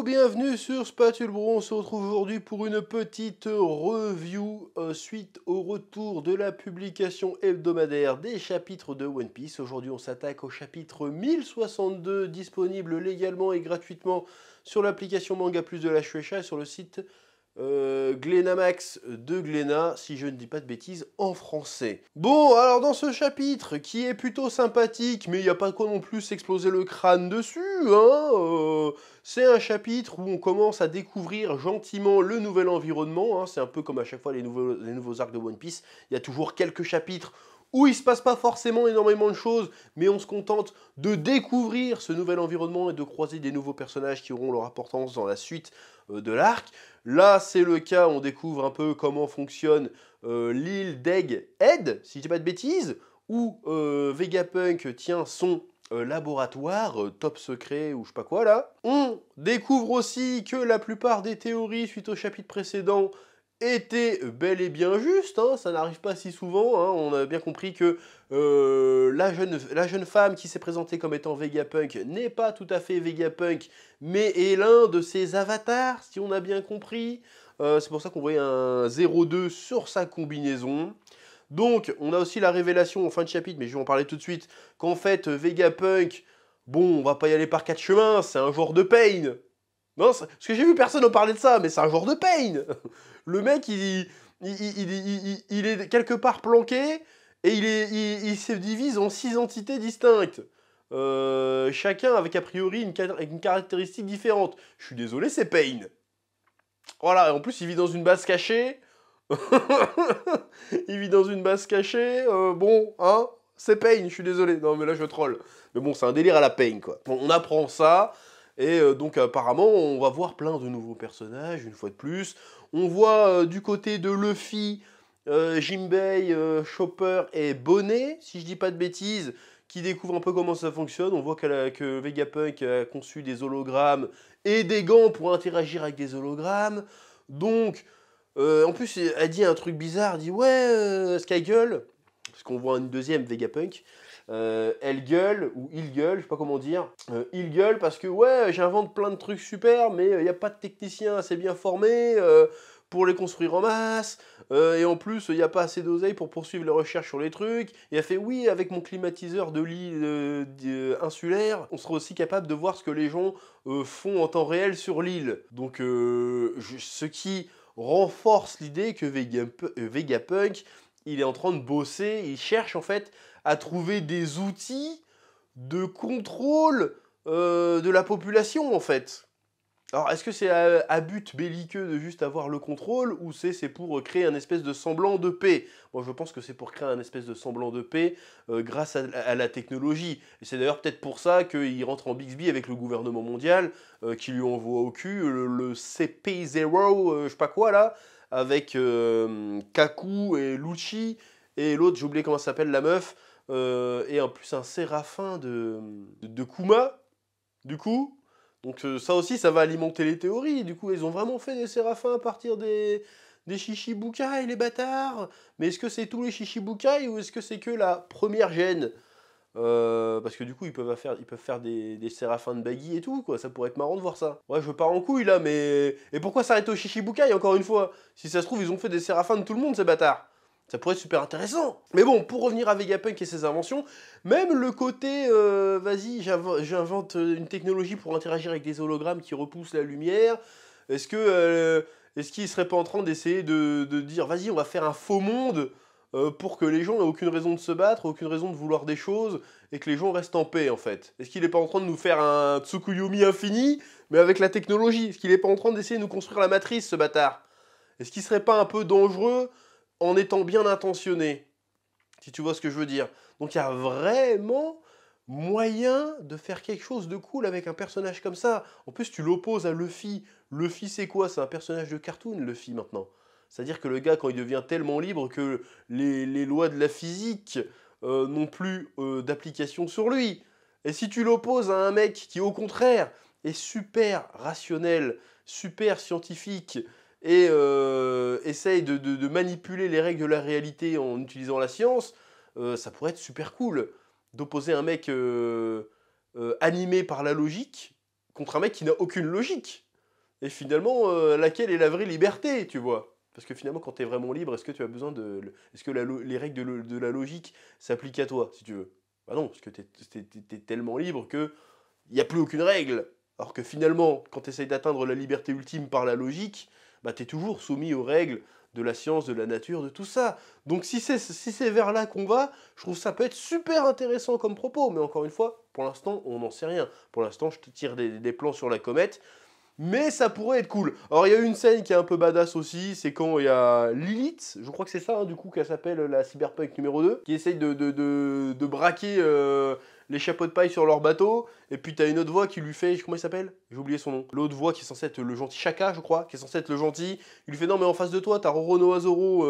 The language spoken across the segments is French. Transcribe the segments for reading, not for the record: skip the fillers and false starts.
Bienvenue sur Spatule Bro, on se retrouve aujourd'hui pour une petite review suite au retour de la publication hebdomadaire des chapitres de One Piece. Aujourd'hui on s'attaque au chapitre 1062, disponible légalement et gratuitement sur l'application Manga Plus de la Shueisha et sur le site Glénamax de Glénat, si je ne dis pas de bêtises, en français. Bon, alors dans ce chapitre, qui est plutôt sympathique, mais il n'y a pas de quoi non plus s'exploser le crâne dessus, hein, c'est un chapitre où on commence à découvrir gentiment le nouvel environnement, hein, c'est un peu comme à chaque fois les nouveaux arcs de One Piece, il y a toujours quelques chapitres où il ne se passe pas forcément énormément de choses, mais on se contente de découvrir ce nouvel environnement et de croiser des nouveaux personnages qui auront leur importance dans la suite de l'arc. Là, c'est le cas, on découvre un peu comment fonctionne l'île d'Egghead, si je dis pas de bêtises, où Vegapunk tient son laboratoire, top secret ou je sais pas quoi là. On découvre aussi que la plupart des théories suite au chapitre précédent était bel et bien juste, hein, ça n'arrive pas si souvent, hein, on a bien compris que la jeune femme qui s'est présentée comme étant Vegapunk n'est pas tout à fait Vegapunk, mais est l'un de ses avatars, si on a bien compris. C'est pour ça qu'on voyait un 02 sur sa combinaison. Donc, on a aussi la révélation en fin de chapitre, mais je vais en parler tout de suite, qu'en fait, Vegapunk, bon, on va pas y aller par quatre chemins, c'est un genre de Pain. Non, parce que j'ai vu personne en parler de ça, mais c'est un genre de Pain. Le mec, il est quelque part planqué et il se divise en 6 entités distinctes. Chacun avec a priori une caractéristique différente. Je suis désolé, c'est Pain. Voilà, en plus il vit dans une base cachée. Il vit dans une base cachée. Bon, hein, c'est Pain, je suis désolé. Non, mais là je troll. Mais bon, c'est un délire à la Pain, quoi. Bon, on apprend ça. Et donc apparemment, on va voir plein de nouveaux personnages, une fois de plus. On voit du côté de Luffy, Jinbei, Chopper et Bonnet, si je dis pas de bêtises, qui découvrent un peu comment ça fonctionne. On voit que Vegapunk a conçu des hologrammes et des gants pour interagir avec des hologrammes. Donc, en plus, elle dit un truc bizarre, elle dit « Ouais, Skygull », parce qu'on voit une deuxième Vegapunk, elle gueule, ou il gueule, je sais pas comment dire. Il gueule parce que ouais, j'invente plein de trucs super, mais il n'y a pas de technicien assez bien formé pour les construire en masse. Et en plus, il n'y a pas assez d'oseille pour poursuivre les recherches sur les trucs. Et elle fait oui, avec mon climatiseur de l'île insulaire, on sera aussi capable de voir ce que les gens font en temps réel sur l'île. Donc, ce qui renforce l'idée que Vegapunk, il est en train de bosser, il cherche en fait à trouver des outils de contrôle de la population, en fait. Alors, est-ce que c'est à but belliqueux de juste avoir le contrôle, ou c'est pour créer un espèce de semblant de paix? Moi, je pense que c'est pour créer un espèce de semblant de paix grâce à la technologie. Et c'est d'ailleurs peut-être pour ça qu'il rentre en Bixby avec le gouvernement mondial, qui lui envoie au cul le CP0, je sais pas quoi, là, avec Kaku et Lucci, et l'autre, j'ai oublié comment ça s'appelle, la meuf, et en plus un séraphin de Kuma, du coup. Donc ça aussi, ça va alimenter les théories. Du coup, ils ont vraiment fait des séraphins à partir des Shichibukai, les bâtards. Mais est-ce que c'est tous les Shichibukai ou est-ce que c'est que la première gène? Parce que du coup, ils peuvent faire des séraphins de Baggy et tout, quoi. Ça pourrait être marrant de voir ça. Ouais, je pars en couille, là, mais... Et pourquoi s'arrêter aux Shichibukai, encore une fois? Si ça se trouve, ils ont fait des séraphins de tout le monde, ces bâtards. Ça pourrait être super intéressant. Mais bon, pour revenir à Vegapunk et ses inventions, même le côté, vas-y, j'invente une technologie pour interagir avec des hologrammes qui repoussent la lumière. Est-ce qu'il serait pas en train d'essayer de dire, vas-y, on va faire un faux monde pour que les gens n'aient aucune raison de se battre, aucune raison de vouloir des choses, et que les gens restent en paix, en fait? Est-ce qu'il n'est pas en train de nous faire un Tsukuyomi infini, mais avec la technologie? Est-ce qu'il n'est pas en train d'essayer de nous construire la matrice, ce bâtard? Est-ce qu'il serait pas un peu dangereux en étant bien intentionné, si tu vois ce que je veux dire? Donc il y a vraiment moyen de faire quelque chose de cool avec un personnage comme ça. En plus, tu l'opposes à Luffy. Luffy, c'est quoi? C'est un personnage de cartoon, Luffy, maintenant. C'est-à-dire que le gars, quand il devient tellement libre que les lois de la physique n'ont plus d'application sur lui. Et si tu l'opposes à un mec qui, au contraire, est super rationnel, super scientifique, et essaye de manipuler les règles de la réalité en utilisant la science, ça pourrait être super cool d'opposer un mec animé par la logique contre un mec qui n'a aucune logique. Et finalement, laquelle est la vraie liberté, tu vois? Parce que finalement, quand tu es vraiment libre, est-ce que tu as besoin de... Est-ce que les règles de la logique s'appliquent à toi, si tu veux? Bah non, parce que tu es tellement libre que il n'y a plus aucune règle. Alors que finalement, quand tu essayes d'atteindre la liberté ultime par la logique, bah tu es toujours soumis aux règles de la science, de la nature, de tout ça. Donc si c'est vers là qu'on va, je trouve que ça peut être super intéressant comme propos. Mais encore une fois, pour l'instant, on n'en sait rien. Pour l'instant, je te tire des plans sur la comète. Mais ça pourrait être cool. Alors il y a une scène qui est un peu badass aussi, c'est quand il y a Lilith, je crois que c'est ça, hein, du coup, qu'elle s'appelle la Cyberpunk numéro 2, qui essaye de braquer les chapeaux de paille sur leur bateau, et puis t'as une autre voix qui lui fait, comment il s'appelle? J'ai oublié son nom. L'autre voix qui est censée être le gentil, Shaka, je crois, qui est censé être le gentil, il lui fait non mais en face de toi, t'as Roronoa Zoro,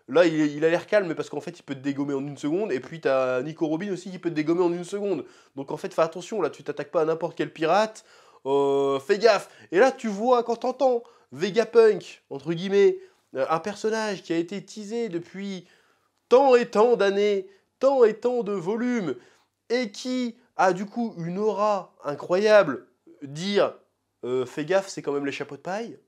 là il a l'air calme parce qu'en fait il peut te dégommer en une seconde, et puis t'as Nico Robin aussi qui peut te dégommer en une seconde. Donc en fait fais attention, là tu t'attaques pas à n'importe quel pirate, fais gaffe. Et là, tu vois, quand t'entends Vegapunk, entre guillemets, un personnage qui a été teasé depuis tant et tant d'années, tant et tant de volumes, et qui a du coup une aura incroyable, dire fais gaffe, c'est quand même les chapeaux de paille,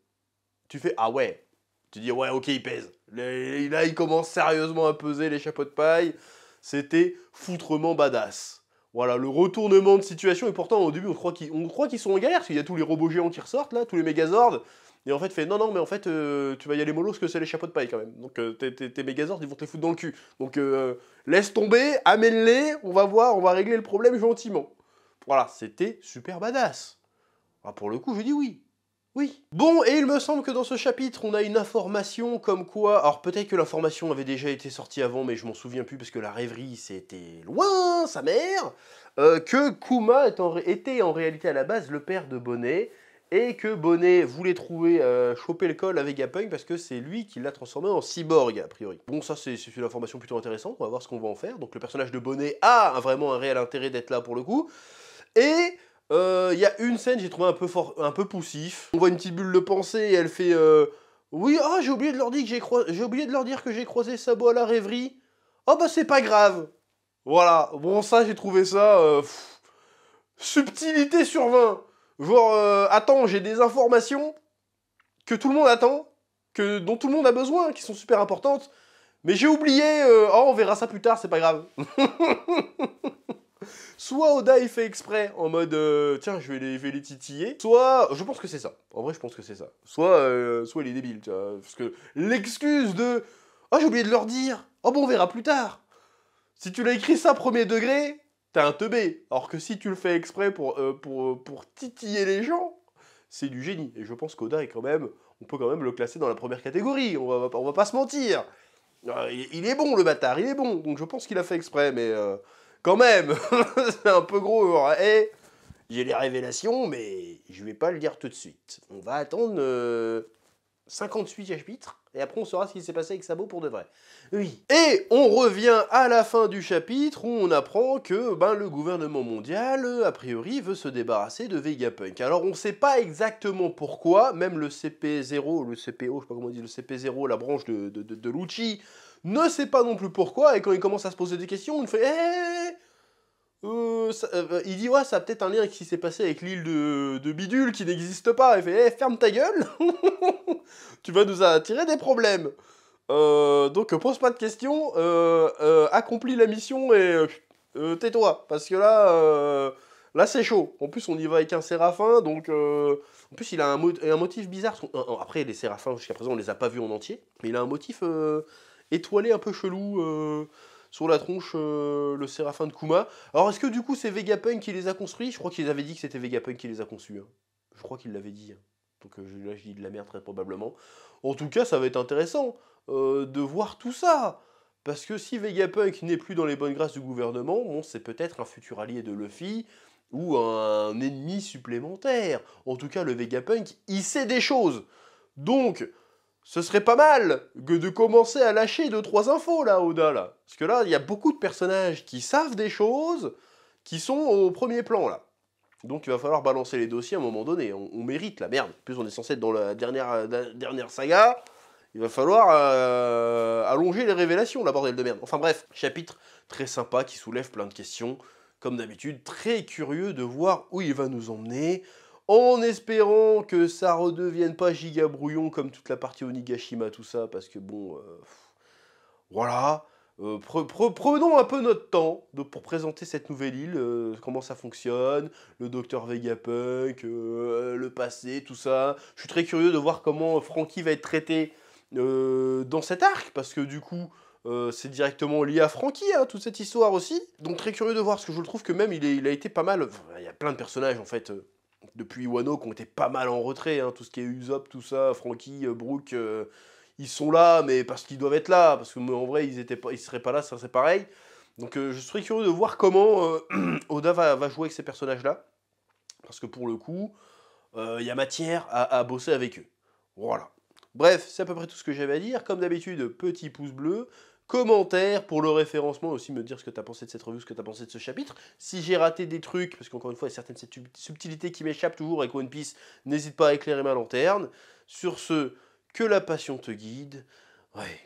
tu fais ah ouais. Tu dis ouais, ok, il pèse. Là, il commence sérieusement à peser les chapeaux de paille. C'était foutrement badass. Voilà, le retournement de situation, et pourtant au début on croit qu'ils sont en galère, parce qu'il y a tous les robots géants qui ressortent là, tous les Megazords, et en fait fait non non mais en fait tu vas y aller mollo parce que c'est les chapeaux de paille quand même, donc tes Megazords ils vont te les foutre dans le cul, donc laisse tomber, amène-les, on va voir, on va régler le problème gentiment. Voilà, c'était super badass. Ah, pour le coup je dis oui. Oui. Bon, et il me semble que dans ce chapitre, on a une information comme quoi... Alors peut-être que l'information avait déjà été sortie avant, mais je m'en souviens plus parce que la rêverie, c'était loin, sa mère. Que Kuma était en réalité à la base le père de Bonnet, et que Bonnet voulait choper le col à Vegapunk parce que c'est lui qui l'a transformé en cyborg, a priori. Bon, ça c'est une information plutôt intéressante, on va voir ce qu'on va en faire. Donc le personnage de Bonnet a vraiment un réel intérêt d'être là pour le coup. Et... il y a une scène, j'ai trouvé un peu poussif. On voit une petite bulle de pensée et elle fait oui, oh, j'ai oublié de leur dire que j'ai croisé Sabo à la rêverie. Oh bah c'est pas grave. Voilà, bon ça j'ai trouvé ça subtilité sur 20. Genre attends, j'ai des informations que tout le monde attend, dont tout le monde a besoin, qui sont super importantes. Mais j'ai oublié, oh on verra ça plus tard, c'est pas grave. Soit Oda il fait exprès en mode tiens je vais les titiller, soit je pense que c'est ça. En vrai je pense que c'est ça. Soit il est débile, tu vois, parce que l'excuse de oh j'ai oublié de leur dire, oh bon on verra plus tard. Si tu l'as écrit ça premier degré, t'es un teubé. Alors que si tu le fais exprès pour titiller les gens, c'est du génie. Et je pense qu'Oda est quand même, on peut quand même le classer dans la première catégorie. On va pas se mentir. Il est bon le bâtard, il est bon. Donc je pense qu'il a fait exprès, mais quand même, c'est un peu gros. Hey, j'ai les révélations, mais je vais pas le dire tout de suite. On va attendre 58 chapitres, et après on saura ce qui s'est passé avec Sabo pour de vrai. Oui. Et on revient à la fin du chapitre où on apprend que le gouvernement mondial, a priori, veut se débarrasser de Vegapunk. Alors on sait pas exactement pourquoi, même le CP0, le CPO, je sais pas comment on dit, le CP0, la branche de Lucci, ne sait pas non plus pourquoi, et quand il commence à se poser des questions, il fait il dit ouais ça a peut-être un lien avec ce qui s'est passé avec l'île de Bidule qui n'existe pas. Il fait ferme ta gueule. Tu vas nous attirer des problèmes. Donc pose pas de questions, accomplis la mission et tais-toi, parce que là c'est chaud. En plus on y va avec un séraphin, donc en plus il a un motif bizarre. Après les séraphins jusqu'à présent on les a pas vus en entier, mais il a un motif étoilé un peu chelou sur la tronche, le séraphin de Kuma. Alors est-ce que du coup c'est Vegapunk qui les a construits? Je crois qu'ils avaient dit que c'était Vegapunk qui les a conçus. Hein. Je crois qu'il l'avait dit. Hein. Donc là je dis de la merde très probablement. En tout cas ça va être intéressant de voir tout ça. Parce que si Vegapunk n'est plus dans les bonnes grâces du gouvernement, bon, c'est peut-être un futur allié de Luffy ou un ennemi supplémentaire. En tout cas, le Vegapunk, il sait des choses. Donc, ce serait pas mal que de commencer à lâcher 2-3 infos, là, Oda, là. Parce que là, il y a beaucoup de personnages qui savent des choses qui sont au premier plan, là. Donc il va falloir balancer les dossiers à un moment donné. On mérite la merde. En plus, on est censé être dans la dernière saga. Il va falloir allonger les révélations, la bordel de merde. Enfin bref, chapitre très sympa qui soulève plein de questions. Comme d'habitude, très curieux de voir où il va nous emmener. en espérant que ça redevienne pas giga brouillon comme toute la partie Onigashima, tout ça, parce que bon, voilà. Prenons un peu notre temps pour présenter cette nouvelle île, comment ça fonctionne, le docteur Vegapunk, le passé, tout ça. Je suis très curieux de voir comment Franky va être traité dans cet arc, parce que du coup, c'est directement lié à Franky, hein, toute cette histoire aussi. Donc très curieux de voir, parce que je trouve que même il a été pas mal... Enfin, il y a plein de personnages, en fait, depuis Wano, qui ont été pas mal en retrait, hein, tout ce qui est Usopp, tout ça, Franky, Brook... ils sont là, mais parce qu'ils doivent être là, parce que en vrai, ils seraient pas là, ça serait pareil. Donc je serais curieux de voir comment Oda va jouer avec ces personnages-là, parce que pour le coup, il y a matière à bosser avec eux. Voilà. Bref, c'est à peu près tout ce que j'avais à dire. Comme d'habitude, petit pouce bleu, commentaire pour le référencement, aussi me dire ce que tu as pensé de cette revue, ce que tu as pensé de ce chapitre. Si j'ai raté des trucs, parce qu'encore une fois, il y a certaines subtilités qui m'échappent toujours avec One Piece, n'hésite pas à éclairer ma lanterne. Sur ce, que la passion te guide. Ouais.